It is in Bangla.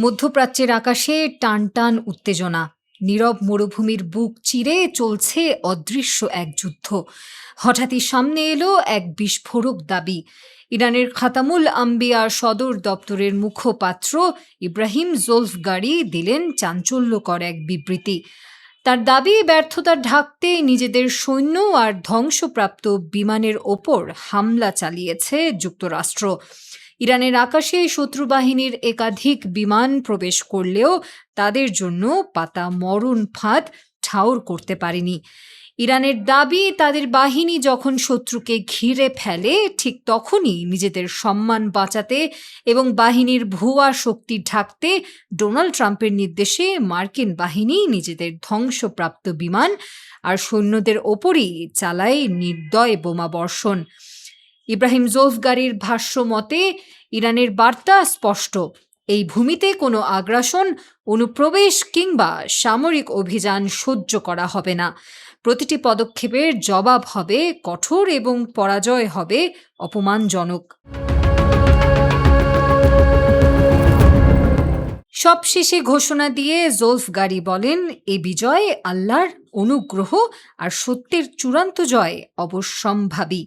মধ্যপ্রাচ্যের আকাশে টানটান উত্তেজনা। নীরব মরুভূমির বুক চিরে চলছে অদৃশ্য এক যুদ্ধ। হঠাৎই সামনে এলো এক বিস্ফোরক দাবি। ইরানের খাতামুল আম্বিয়া সদর দপ্তরের মুখপাত্র ইব্রাহিম জোলফগারি দিলেন চাঞ্চল্যকর এক বিবৃতি। তার দাবি, ব্যর্থতা ঢাকতে নিজেদের সৈন্য আর ধ্বংসপ্রাপ্ত বিমানের ওপর হামলা চালিয়েছে যুক্তরাষ্ট্র। ইরানের আকাশে শত্রু বাহিনীর একাধিক বিমান প্রবেশ করলেও তাদের জন্য পাতা মরণ ফাঁদ ঠাউর করতে পারেনি। ইরানের দাবি, তাদের বাহিনী যখন শত্রুকে ঘিরে ফেলে ঠিক তখনই নিজেদের সম্মান বাঁচাতে এবং বাহিনীর ভুয়া শক্তি ঢাকতে ডোনাল্ড ট্রাম্পের নির্দেশে মার্কিন বাহিনী নিজেদের ধ্বংসপ্রাপ্ত বিমান আর সৈন্যদের ওপরই চালায় নির্দয় বোমা বর্ষণ। ইব্রাহিম জোলফগারির ভাষ্য মতে, ইরানের বার্তা স্পষ্ট: এই ভূমিতে কোনো আগ্রাসন, অনুপ্রবেশ কিংবা সামরিক অভিযান সহ্য করা হবে না। প্রতিটি পদক্ষেপের জবাব হবে কঠোর এবং পরাজয় হবে অপমানজনক। সবশেষে ঘোষণা দিয়ে জোলফগারি বলেন, এ বিজয় আল্লাহর অনুগ্রহ আর সত্যের চূড়ান্ত জয় অবশ্যম্ভাবী।